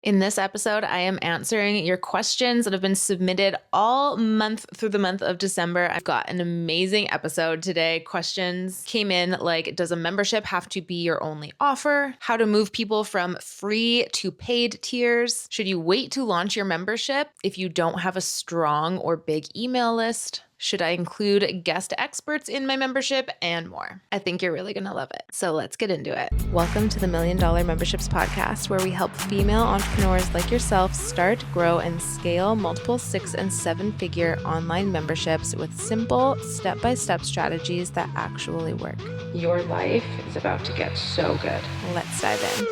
In this episode, I am answering your questions that have been submitted all month through the month of December. I've got an amazing episode today. Questions came in like, does a membership have to be your only offer? How to move people from free to paid tiers? Should you wait to launch your membership if you don't have a strong or big email list? Should I include guest experts in my membership and more? I think you're really going to love it. So let's get into it. Welcome to the $1 Million Memberships Podcast, where we help female entrepreneurs like yourself start, grow, and scale multiple 6- and 7-figure online memberships with simple step-by-step strategies that actually work. Your life is about to get so good. Let's dive in.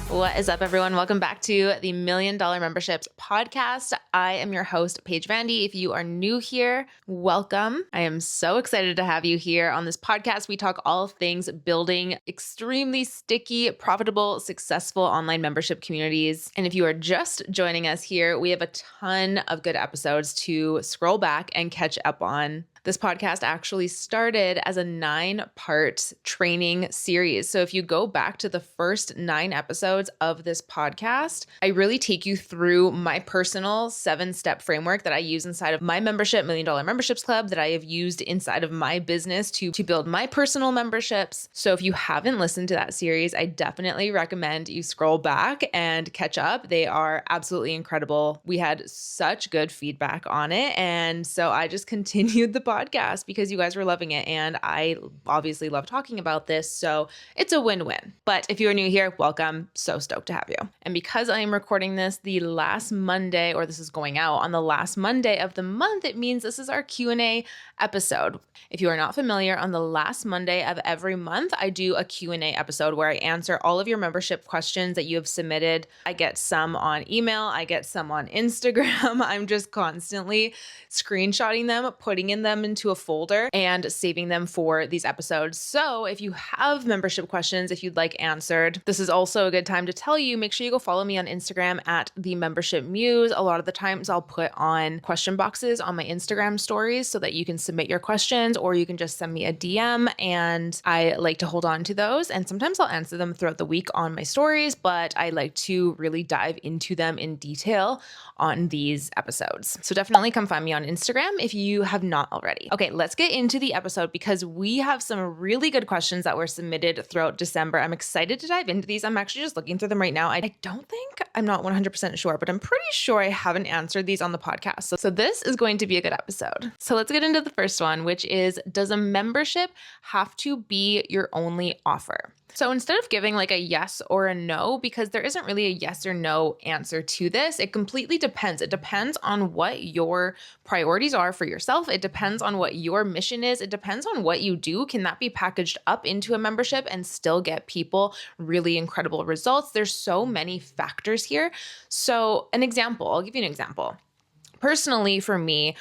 What is up, everyone? Welcome back to the $1 Million Memberships Podcast. I am your host, Paige Vandy. If you are new here, welcome. I am so excited to have you here on this podcast. We talk all things building extremely sticky, profitable, successful online membership communities. And if you are just joining us here, we have a ton of good episodes to scroll back and catch up on. This podcast actually started as a 9-part training series. So if you go back to the first 9 episodes of this podcast, I really take you through my personal 7-step framework that I use inside of my membership, $1 Million Memberships Club, that I have used inside of my business to build my personal memberships. So if you haven't listened to that series, I definitely recommend you scroll back and catch up. They are absolutely incredible. We had such good feedback on it. And so I just continued the podcast because you guys were loving it. And I obviously love talking about this. So it's a win-win. But if you are new here, welcome. So stoked to have you. And because I am recording this the last Monday, or this is going out on the last Monday of the month, it means this is our Q&A episode. If you are not familiar, on the last Monday of every month, I do a Q&A episode where I answer all of your membership questions that you have submitted. I get some on email. I get some on Instagram. I'm just constantly screenshotting them, putting them into a folder and saving them for these episodes. So if you have membership questions, if you'd like answered, this is also a good time to tell you, make sure you go follow me on Instagram at the Membership Muse. A lot of the times I'll put on question boxes on my Instagram stories so that you can submit your questions, or you can just send me a DM, and I like to hold on to those. And sometimes I'll answer them throughout the week on my stories, but I like to really dive into them in detail on these episodes. So definitely come find me on Instagram if you have not already. Okay, let's get into the episode because we have some really good questions that were submitted throughout December. I'm excited to dive into these. I'm actually just looking through them right now. I don't think, I'm not 100% sure, but I'm pretty sure I haven't answered these on the podcast. So this is going to be a good episode. So let's get into the first one, which is, does a membership have to be your only offer? So instead of giving like a yes or a no, because there isn't really a yes or no answer to this, it completely depends. It depends on what your priorities are for yourself. It depends on what your mission is. It depends on what you do. Can that be packaged up into a membership and still get people really incredible results? There's so many factors here. So an example, I'll give you an example. Personally, for me,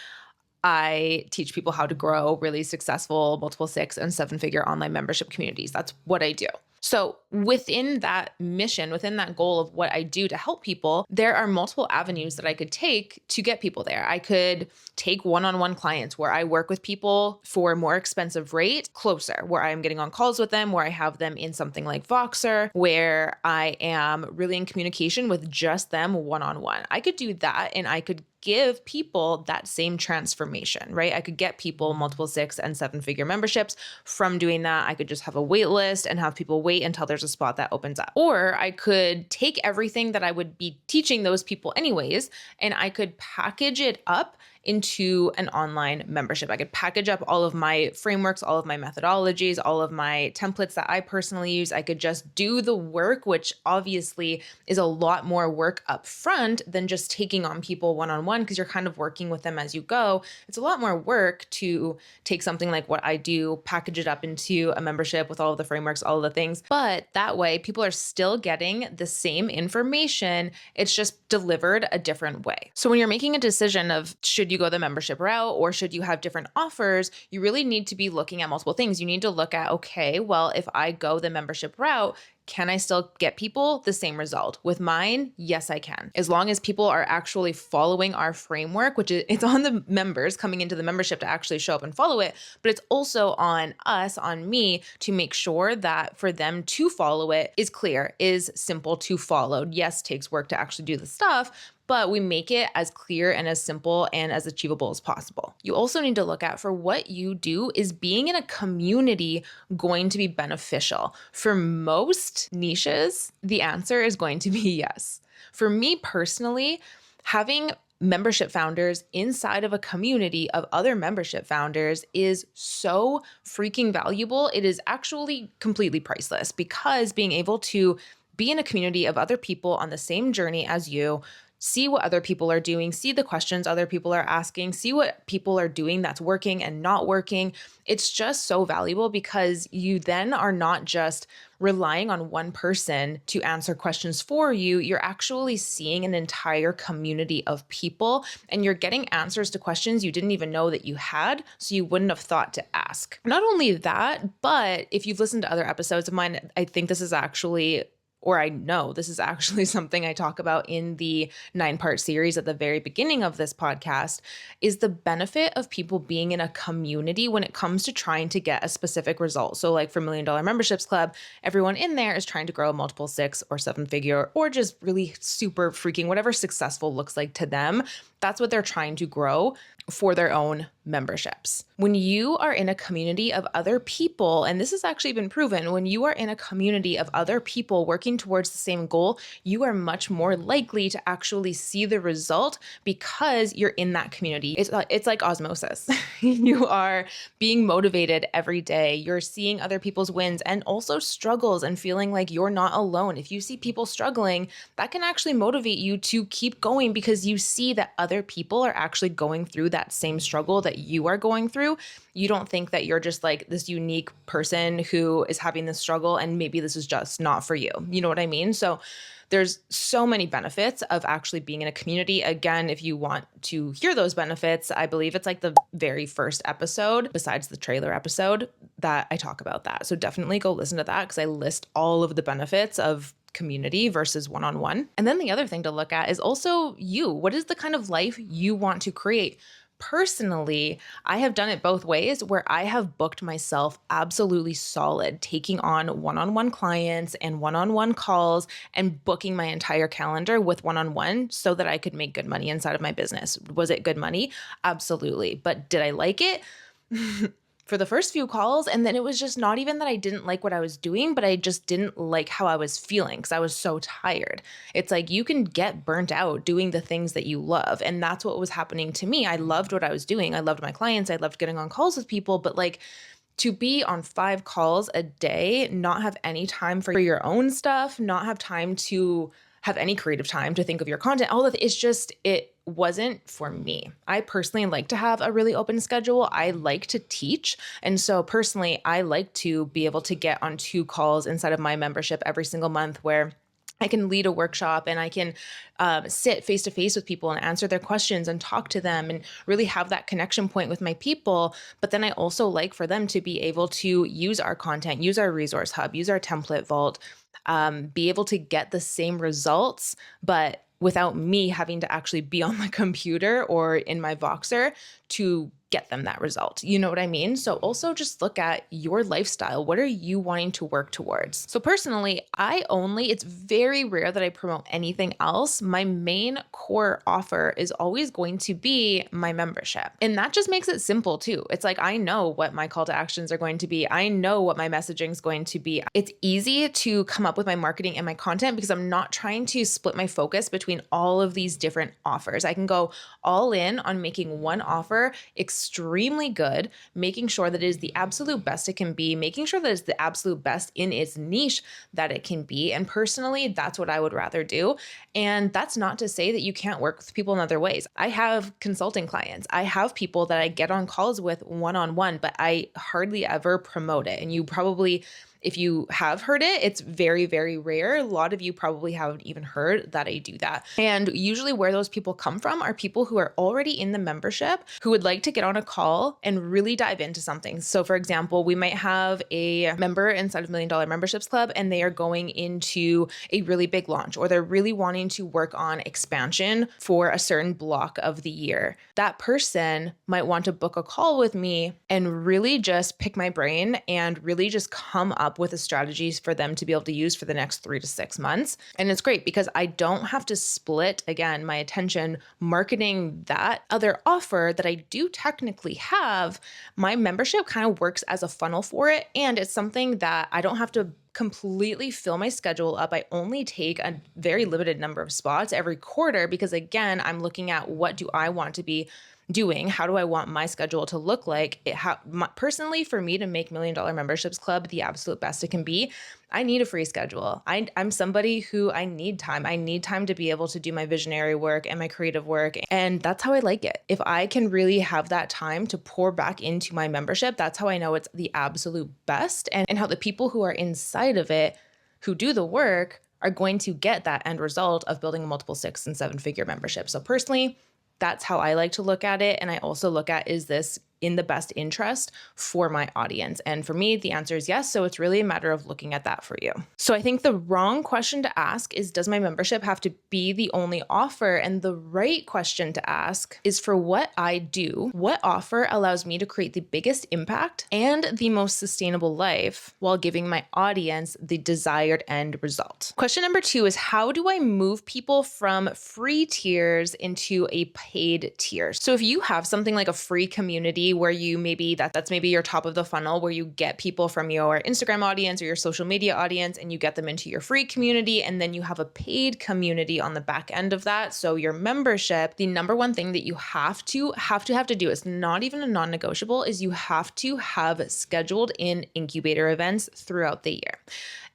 I teach people how to grow really successful multiple 6- and 7-figure online membership communities. That's what I do. So within that mission, within that goal of what I do to help people, there are multiple avenues that I could take to get people there. I could take one-on-one clients where I work with people for a more expensive rate, closer, where I'm getting on calls with them, where I have them in something like Voxer, where I am really in communication with just them one-on-one. I could do that, and I could give people that same transformation, right? I could get people multiple 6- and 7-figure memberships from doing that. I could just have a wait list and have people wait until there's a spot that opens up. Or I could take everything that I would be teaching those people anyways, and I could package it up into an online membership. I could package up all of my frameworks, all of my methodologies, all of my templates that I personally use. I could just do the work, which obviously is a lot more work up front than just taking on people one-on-one, because you're kind of working with them as you go. It's a lot more work to take something like what I do, package it up into a membership with all of the frameworks, all of the things. But that way, people are still getting the same information. It's just delivered a different way. So when you're making a decision of should you you go the membership route or should you have different offers? You really need to be looking at multiple things. You need to look at, okay, well, if I go the membership route, can I still get people the same result? With mine, yes, I can. As long as people are actually following our framework, which is it's on the members coming into the membership to actually show up and follow it, but it's also on us, on me, to make sure that for them to follow it is clear, is simple to follow. Yes, takes work to actually do the stuff, but we make it as clear and as simple and as achievable as possible. You also need to look at, for what you do, is being in a community going to be beneficial? For most niches, the answer is going to be yes. For me personally, having membership founders inside of a community of other membership founders is so freaking valuable. It is actually completely priceless, because being able to be in a community of other people on the same journey as you, see what other people are doing, see the questions other people are asking, see what people are doing that's working and not working. It's just so valuable, because you then are not just relying on one person to answer questions for you. You're actually seeing an entire community of people, and you're getting answers to questions you didn't even know that you had, so you wouldn't have thought to ask. Not only that, but if you've listened to other episodes of mine, I think this is actually, or I know this is actually something I talk about in the 9-part series at the very beginning of this podcast, is the benefit of people being in a community when it comes to trying to get a specific result. So like for $1 Million Memberships Club, everyone in there is trying to grow a multiple 6 or 7-figure, or just really super freaking whatever successful looks like to them. That's what they're trying to grow for their own memberships. When you are in a community of other people, and this has actually been proven, when you are in a community of other people working towards the same goal, you are much more likely to actually see the result, because you're in that community. It's like osmosis. You are being motivated every day. You're seeing other people's wins and also struggles and feeling like you're not alone. If you see people struggling, that can actually motivate you to keep going, because you see that other people are actually going through that same struggle that you are going through. You don't think that you're just like this unique person who is having this struggle and maybe this is just not for you. You know what I mean? So there's so many benefits of actually being in a community. Again, if you want to hear those benefits, I believe it's like the very first episode, besides the trailer episode, that I talk about that. So definitely go listen to that, because I list all of the benefits of community versus one-on-one. And then the other thing to look at is also you. What is the kind of life you want to create? Personally, I have done it both ways, where I have booked myself absolutely solid, taking on one-on-one clients and one-on-one calls and booking my entire calendar with one-on-one so that I could make good money inside of my business. Was it good money? Absolutely. But did I like it? For the first few calls, and then it was just not even that I didn't like what I was doing, but I just didn't like how I was feeling, because I was so tired. It's like you can get burnt out doing the things that you love, and that's what was happening to me. I loved what I was doing. I loved my clients. I loved getting on calls with people, but like to be on 5 calls a day, not have any time for your own stuff, not have time to have any creative time to think of your content, all of it, it wasn't for me. I personally like to have a really open schedule. I like to teach. And so personally, I like to be able to get on 2 calls inside of my membership every single month, where I can lead a workshop and I can sit face to face with people and answer their questions and talk to them and really have that connection point with my people. But then I also like for them to be able to use our content, use our resource hub, use our template vault, be able to get the same results, but without me having to actually be on the computer or in my Voxer to get them that result. You know what I mean? So also just look at your lifestyle. What are you wanting to work towards? So personally, it's very rare that I promote anything else. My main core offer is always going to be my membership. And that just makes it simple too. It's like, I know what my call to actions are going to be. I know what my messaging is going to be. It's easy to come up with my marketing and my content because I'm not trying to split my focus between all of these different offers. I can go all in on making one offer extremely good, making sure that it is the absolute best it can be, making sure that it's the absolute best in its niche that it can be. And personally, that's what I would rather do. And that's not to say that you can't work with people in other ways. I have consulting clients. I have people that I get on calls with one-on-one, but I hardly ever promote it. And you probably If you have heard it, it's very, very rare. A lot of you probably haven't even heard that I do that. And usually where those people come from are people who are already in the membership who would like to get on a call and really dive into something. So for example, we might have a member inside of $1 Million Memberships Club and they are going into a really big launch, or they're really wanting to work on expansion for a certain block of the year. That person might want to book a call with me and really just pick my brain and really just come up with a strategies for them to be able to use for the next 3 to 6 months. And it's great because I don't have to split, again, my attention marketing that other offer that I do technically have. My membership kind of works as a funnel for it. And it's something that I don't have to completely fill my schedule up. I only take a very limited number of spots every quarter because, again, I'm looking at what do I want to be doing? How do I want my schedule to look like? Personally, for me to make $1 Million Memberships Club the absolute best it can be, I need a free schedule. I'm somebody who I need time. I need time to be able to do my visionary work and my creative work. And that's how I like it. If I can really have that time to pour back into my membership, that's how I know it's the absolute best, and how the people who are inside of it, who do the work, are going to get that end result of building a multiple 6 and 7 figure membership. So personally, that's how I like to look at it. And I also look at, is this in the best interest for my audience? And for me, the answer is yes. So it's really a matter of looking at that for you. So I think the wrong question to ask is, does my membership have to be the only offer? And the right question to ask is, for what I do, what offer allows me to create the biggest impact and the most sustainable life while giving my audience the desired end result? Question number 2 is, how do I move people from free tiers into a paid tier? So if you have something like a free community where you that's maybe your top of the funnel, where you get people from your Instagram audience or your social media audience and you get them into your free community, and then you have a paid community on the back end of that. So your membership, the number one thing that you have to do, is not even a non-negotiable, is you have to have scheduled in incubator events throughout the year.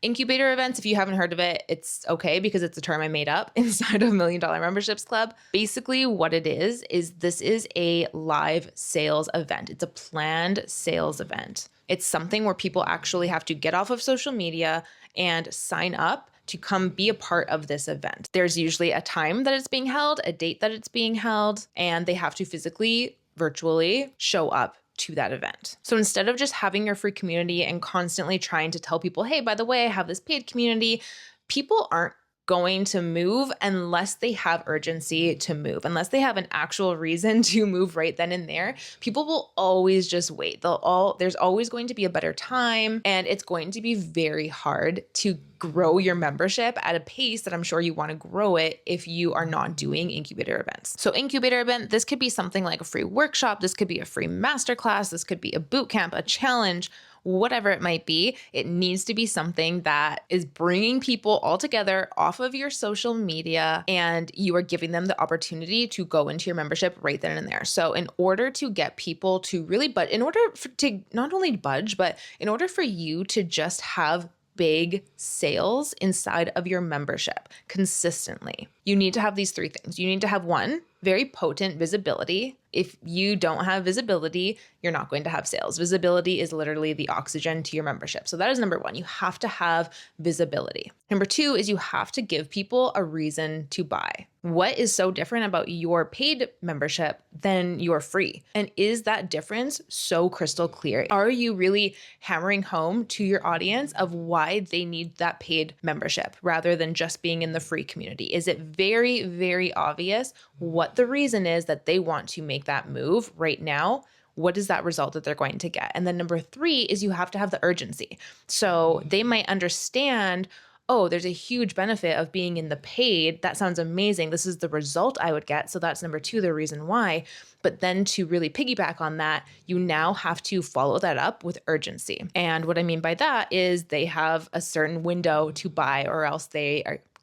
Incubator events, if you haven't heard of it, it's okay because it's a term I made up inside of $1 Million Memberships Club. Basically what it is this is a live sales event. It's a planned sales event. It's something where people actually have to get off of social media and sign up to come be a part of this event. There's usually a time that it's being held, a date that it's being held, and they have to physically, virtually show up to that event. So instead of just having your free community and constantly trying to tell people, hey, by the way, I have this paid community, people aren't going to move unless they have urgency to move, unless they have an actual reason to move right then and there. People will always just wait. There's always going to be a better time, and it's going to be very hard to grow your membership at a pace that I'm sure you want to grow it if you are not doing incubator events. So incubator event, this could be something like a free workshop. This could be a free masterclass. This could be a boot camp, a challenge, whatever it might be. It needs to be something that is bringing people all together off of your social media, and you are giving them the opportunity to go into your membership right then and there. So in order to get people to really, to not only budge, but in order for you to just have big sales inside of your membership consistently, you need to have these 3 things. You need to have 1, very potent visibility. If you don't have visibility, you're not going to have sales. Visibility is literally the oxygen to your membership. So that is number 1. You have to have visibility. Number 2 is you have to give people a reason to buy. What is so different about your paid membership than your free? And is that difference so crystal clear? Are you really hammering home to your audience of why they need that paid membership rather than just being in the free community? Is it very, very obvious what the reason is that they want to make that move right now? What is that result that they're going to get? And then number 3 is you have to have the urgency. So they might understand, oh, there's a huge benefit of being in the paid. That sounds amazing. This is the result I would get. So that's number 2, the reason why. But then to really piggyback on that, you now have to follow that up with urgency. And what I mean by that is they have a certain window to buy, or else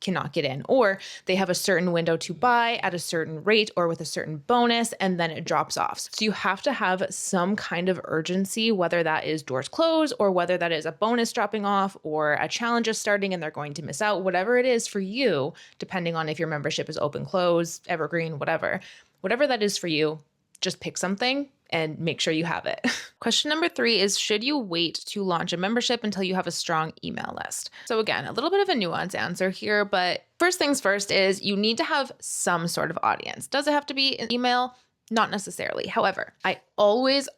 cannot get in, or they have a certain window to buy at a certain rate or with a certain bonus, and then it drops off. So you have to have some kind of urgency, whether that is doors closed or whether that is a bonus dropping off or a challenge is starting and they're going to miss out, whatever it is for you, depending on if your membership is open, close, evergreen, whatever that is for you. Just pick something and make sure you have it. Question number 3 is, should you wait to launch a membership until you have a strong email list? So again, a little bit of a nuanced answer here, but first things first is you need to have some sort of audience. Does it have to be an email? Not necessarily. However, I always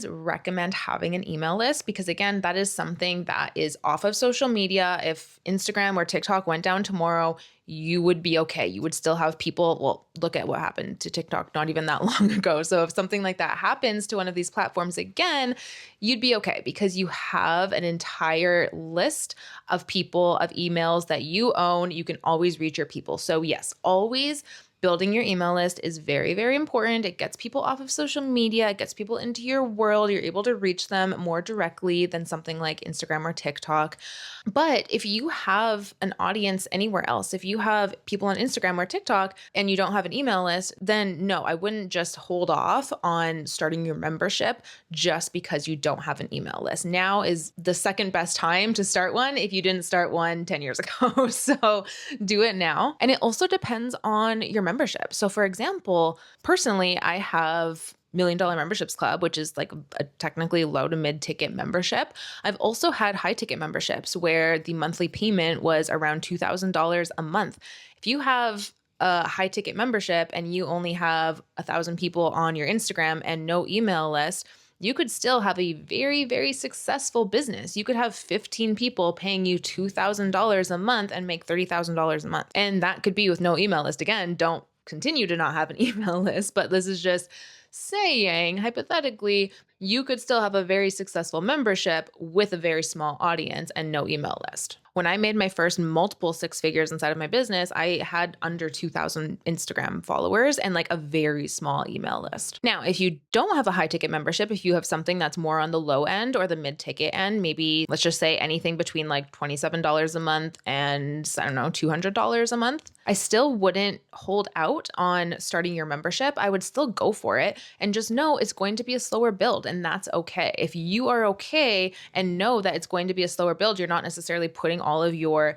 recommend having an email list because, again, that is something that is off of social media. If Instagram or TikTok went down tomorrow, you would be okay. You would still have people. Well, look at what happened to TikTok not even that long ago. So if something like that happens to one of these platforms again, you'd be okay because you have an entire list of people, of emails that you own. You can always reach your people. So yes, always building your email list is very, very important. It gets people off of social media. It gets people into your world. You're able to reach them more directly than something like Instagram or TikTok. But if you have an audience anywhere else, if you have people on Instagram or TikTok and you don't have an email list, then no, I wouldn't just hold off on starting your membership just because you don't have an email list. Now is the second best time to start one if you didn't start one 10 years ago. So do it now. And it also depends on your membership. So for example, personally, I have $1 Million Memberships Club, which is like a technically low to mid ticket membership. I've also had high ticket memberships where the monthly payment was around $2,000 a month. If you have a high ticket membership and you only have 1,000 people on your Instagram and no email list, you could still have a very, very successful business. You could have 15 people paying you $2,000 a month and make $30,000 a month. And that could be with no email list. Again, don't continue to not have an email list, but this is just saying, hypothetically, you could still have a very successful membership with a very small audience and no email list. When I made my first multiple 6 figures inside of my business, I had under 2,000 Instagram followers and like a very small email list. Now, if you don't have a high ticket membership, if you have something that's more on the low end or the mid ticket end, maybe let's just say anything between like $27 a month and I don't know, $200 a month, I still wouldn't hold out on starting your membership. I would still go for it and just know it's going to be a slower build, and that's okay. If you are okay and know that it's going to be a slower build, you're not necessarily putting all of your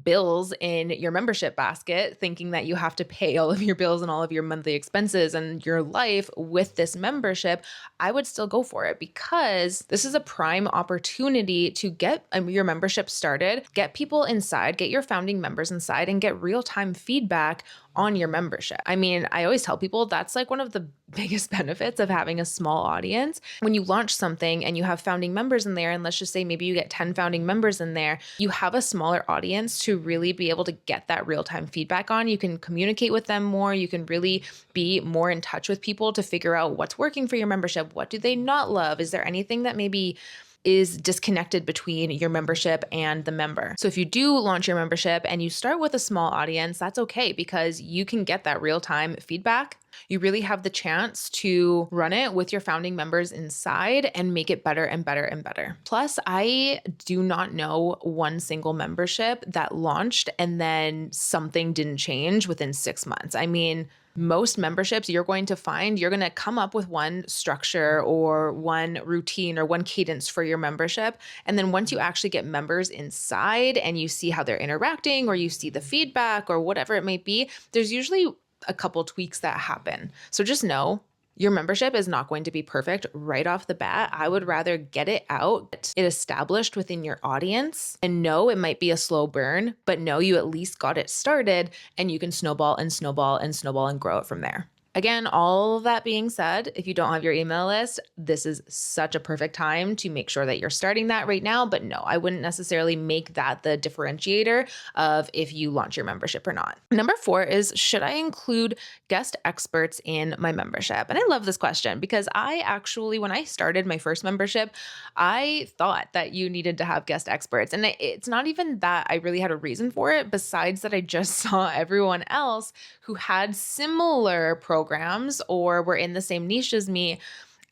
bills in your membership basket, thinking that you have to pay all of your bills and all of your monthly expenses and your life with this membership, I would still go for it because this is a prime opportunity to get your membership started, get people inside, get your founding members inside, and get real-time feedback on your membership. I mean, I always tell people that's like one of the biggest benefits of having a small audience. When you launch something and you have founding members in there, and let's just say maybe you get 10 founding members in there, you have a smaller audience to really be able to get that real-time feedback on. You can communicate with them more. You can really be more in touch with people to figure out what's working for your membership. What do they not love? Is there anything that maybe is disconnected between your membership and the member? So if you do launch your membership and you start with a small audience, that's okay because you can get that real-time feedback. You really have the chance to run it with your founding members inside and make it better and better and better. Plus, I do not know one single membership that launched and then something didn't change within 6 months. I mean, most memberships you're going to find, you're going to come up with one structure or one routine or one cadence for your membership. And then once you actually get members inside and you see how they're interacting or you see the feedback or whatever it might be, there's usually a couple tweaks that happen. So just know your membership is not going to be perfect right off the bat. I would rather get it out, get it established within your audience, and know it might be a slow burn, but know you at least got it started and you can snowball and snowball and snowball and grow it from there. Again, all of that being said, if you don't have your email list, this is such a perfect time to make sure that you're starting that right now. But no, I wouldn't necessarily make that the differentiator of if you launch your membership or not. Number 4 is, should I include guest experts in my membership? And I love this question because I actually, when I started my first membership, I thought that you needed to have guest experts. And it's not even that I really had a reason for it, besides that I just saw everyone else who had similar programs or were in the same niche as me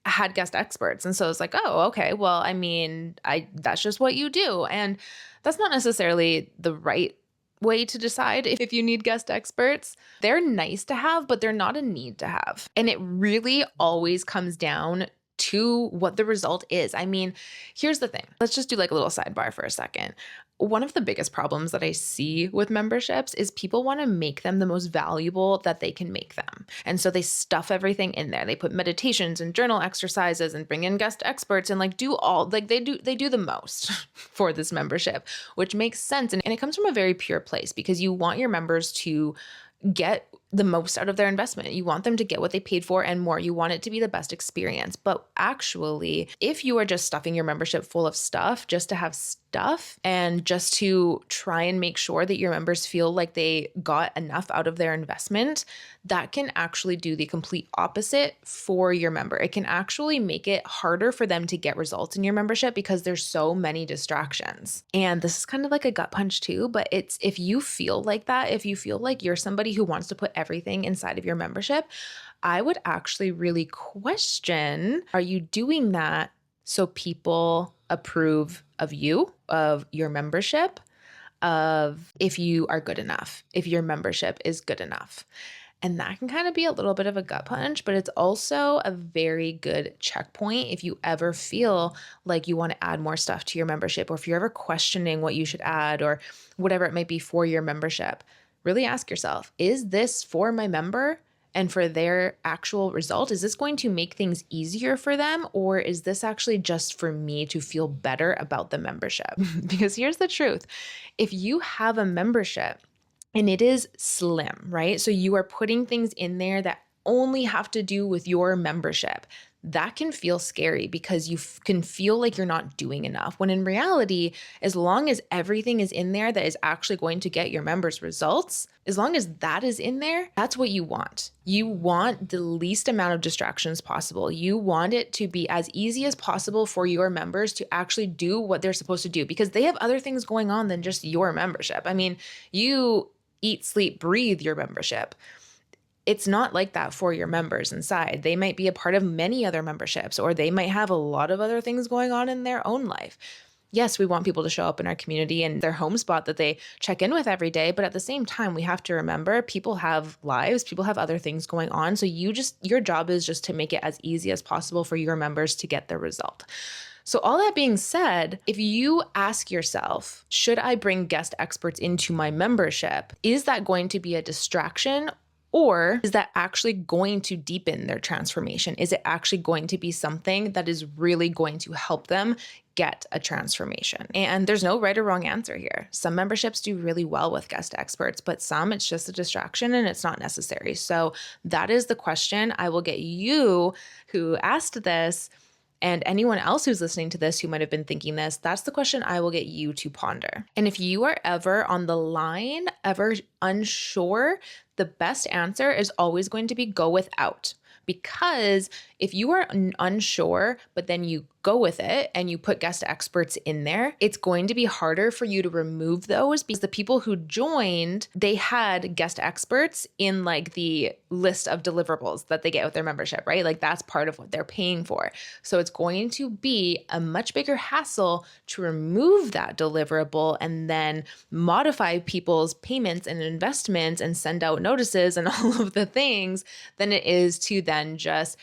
had guest experts. And so it's like, oh, okay, well, I mean, that's just what you do. And that's not necessarily the right way to decide if you need guest experts. They're nice to have, but they're not a need to have. And it really always comes down to what the result is. I mean, here's the thing. Let's just do like a little sidebar for a second. One of the biggest problems that I see with memberships is people want to make them the most valuable that they can make them. And so they stuff everything in there. They put meditations and journal exercises and bring in guest experts and like do all, like they do the most for this membership, which makes sense. And it comes from a very pure place because you want your members to get the most out of their investment. You want them to get what they paid for and more. You want it to be the best experience. But actually, if you are just stuffing your membership full of stuff just to have stuff and just to try and make sure that your members feel like they got enough out of their investment, that can actually do the complete opposite for your member. It can actually make it harder for them to get results in your membership because there's so many distractions. And this is kind of like a gut punch too, but it's if you feel like that, if you feel like you're somebody who wants to put everything inside of your membership, I would actually really question, are you doing that so people approve of you, of your membership, of if you are good enough, if your membership is good enough? And that can kind of be a little bit of a gut punch, but it's also a very good checkpoint if you ever feel like you want to add more stuff to your membership, or if you're ever questioning what you should add or whatever it might be for your membership. Really ask yourself, is this for my member and for their actual result? Is this going to make things easier for them, or is this actually just for me to feel better about the membership? Because here's the truth. If you have a membership and it is slim, right? So you are putting things in there that only have to do with your membership. That can feel scary because you can feel like you're not doing enough. When in reality, as long as everything is in there that is actually going to get your members results, as long as that is in there, that's what you want. You want the least amount of distractions possible. You want it to be as easy as possible for your members to actually do what they're supposed to do because they have other things going on than just your membership. I mean, you eat, sleep, breathe your membership. It's not like that for your members inside. They might be a part of many other memberships, or they might have a lot of other things going on in their own life. Yes, we want people to show up in our community and their home spot that they check in with every day. But at the same time, we have to remember people have lives, people have other things going on. So your job is just to make it as easy as possible for your members to get the result. So all that being said, if you ask yourself, should I bring guest experts into my membership? Is that going to be a distraction? Or is that actually going to deepen their transformation? Is it actually going to be something that is really going to help them get a transformation? And there's no right or wrong answer here. Some memberships do really well with guest experts, but some it's just a distraction and it's not necessary. So that is the question I will get you who asked this, and anyone else who's listening to this who might have been thinking this, that's the question I will get you to ponder. And if you are ever on the line, ever unsure, the best answer is always going to be go without. Because if you are unsure, but then you go with it and you put guest experts in there, it's going to be harder for you to remove those because the people who joined, they had guest experts in like the list of deliverables that they get with their membership, right? Like that's part of what they're paying for. So it's going to be a much bigger hassle to remove that deliverable and then modify people's payments and investments and send out notices and all of the things than it is to then just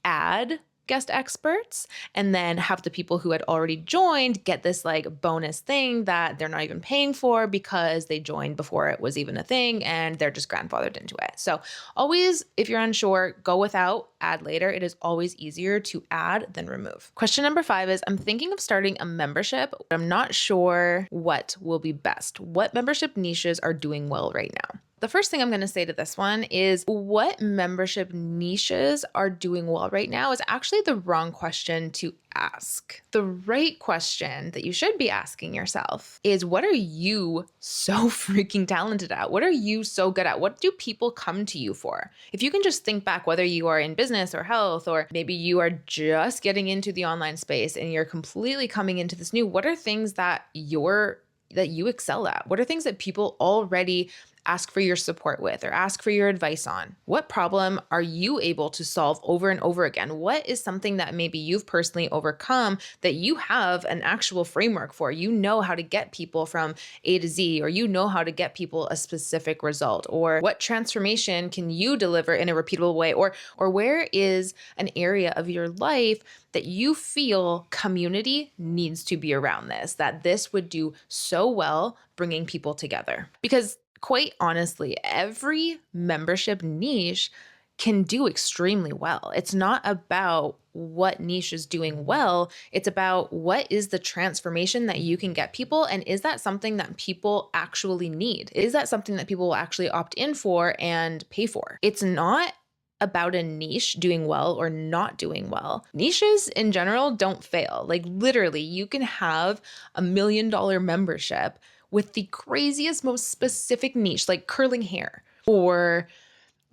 add guest experts and then have the people who had already joined get this like bonus thing that they're not even paying for because they joined before it was even a thing and they're just grandfathered into it. So always, if you're unsure, go without, add later. It is always easier to add than remove. Question number 5 is, I'm thinking of starting a membership, but I'm not sure what will be best. What membership niches are doing well right now? The first thing I'm going to say to this one is what membership niches are doing well right now is actually the wrong question to ask. The right question that you should be asking yourself is, what are you so freaking talented at? What are you so good at? What do people come to you for? If you can just think back, whether you are in business or health, or maybe you are just getting into the online space and you're completely coming into this new, what are things that you excel at? What are things that people already ask for your support with or ask for your advice on? What problem are you able to solve over and over again? What is something that maybe you've personally overcome that you have an actual framework for? You know how to get people from A to Z, or you know how to get people a specific result, or what transformation can you deliver in a repeatable way, or where is an area of your life that you feel community needs to be around this, that this would do so well bringing people together. Because quite honestly, every membership niche can do extremely well. It's not about what niche is doing well. It's about what is the transformation that you can get people, and is that something that people actually need? Is that something that people will actually opt in for and pay for? It's not about a niche doing well or not doing well. Niches in general don't fail. Like literally, you can have $1 million membership with the craziest, most specific niche, like curling hair or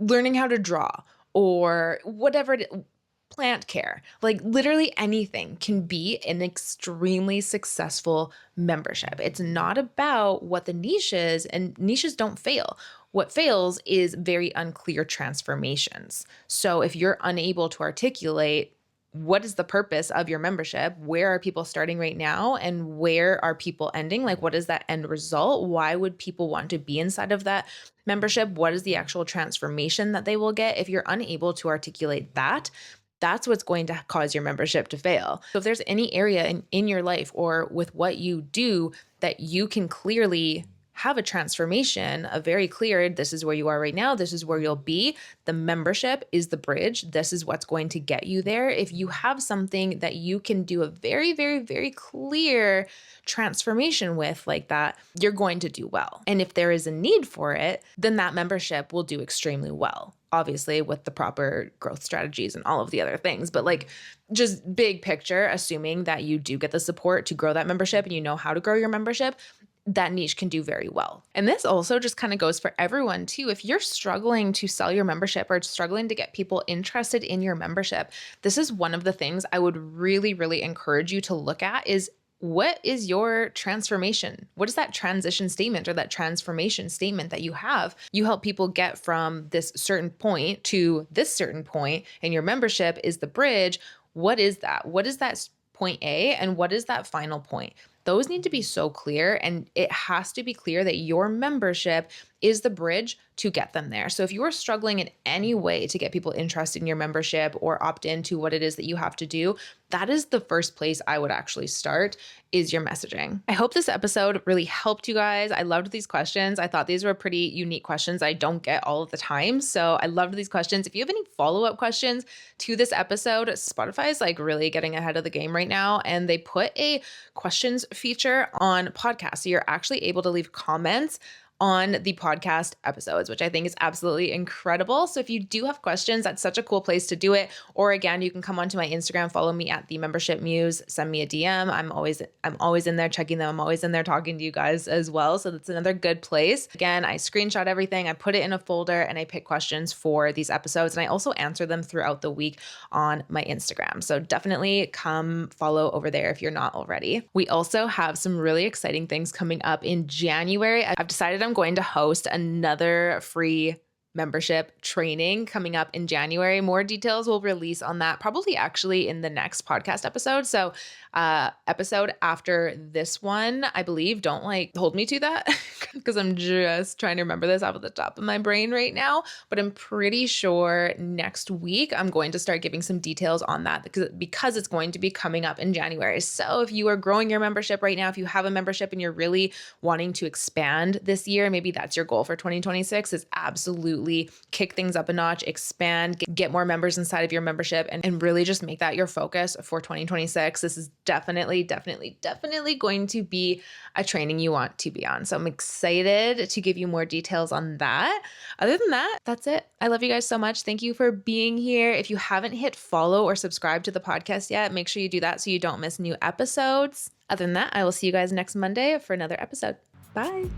learning how to draw or whatever plant care. Like literally anything can be an extremely successful membership. It's not about what the niche is, and niches don't fail. What fails is very unclear transformations. So if you're unable to articulate what is the purpose of your membership, where are people starting right now, and where are people ending? Like, what is that end result? Why would people want to be inside of that membership? What is the actual transformation that they will get? If you're unable to articulate that, that's what's going to cause your membership to fail. So if there's any area in your life or with what you do that you can clearly have a transformation, a very clear, this is where you are right now, this is where you'll be. The membership is the bridge. This is what's going to get you there. If you have something that you can do a very, very, very clear transformation with like that, you're going to do well. And if there is a need for it, then that membership will do extremely well. Obviously with the proper growth strategies and all of the other things, but like just big picture, assuming that you do get the support to grow that membership and you know how to grow your membership, that niche can do very well. And this also just kind of goes for everyone too. If you're struggling to sell your membership or struggling to get people interested in your membership, this is one of the things I would really, really encourage you to look at is, what is your transformation? What is that transition statement or that transformation statement that you have? You help people get from this certain point to this certain point, and your membership is the bridge. What is that? What is that point A, and what is that final point? Those need to be so clear, and it has to be clear that your membership is the bridge to get them there. So if you are struggling in any way to get people interested in your membership or opt into what it is that you have to do, that is the first place I would actually start, is your messaging. I hope this episode really helped you guys. I loved these questions. I thought these were pretty unique questions I don't get all of the time. So I loved these questions. If you have any follow-up questions to this episode, Spotify is like really getting ahead of the game right now, and they put a questions feature on podcasts. So you're actually able to leave comments on the podcast episodes, which I think is absolutely incredible. So if you do have questions, that's such a cool place to do it. Or again, you can come onto my Instagram, follow me at the Membership Muse, send me a DM. I'm always in there checking them. I'm always in there talking to you guys as well. So that's another good place. Again, I screenshot everything, I put it in a folder, and I pick questions for these episodes. And I also answer them throughout the week on my Instagram. So definitely come follow over there if you're not already. We also have some really exciting things coming up in January. I've decided I'm going to host another free membership training coming up in January. More details will release on that probably actually in the next podcast episode. So episode after this one, I believe, don't like hold me to that because I'm just trying to remember this off of the top of my brain right now, but I'm pretty sure next week I'm going to start giving some details on that because it's going to be coming up in January. So if you are growing your membership right now, if you have a membership and you're really wanting to expand this year, maybe that's your goal for 2026, is absolutely kick things up a notch, expand, get more members inside of your membership, and really just make that your focus for 2026. This is definitely going to be a training you want to be on. So I'm excited to give you more details on that. Other than that, that's it. I love you guys so much. Thank you for being here. If you haven't hit follow or subscribe to the podcast yet, make sure you do that so you don't miss new episodes. Other than that, I will see you guys next Monday for another episode. Bye.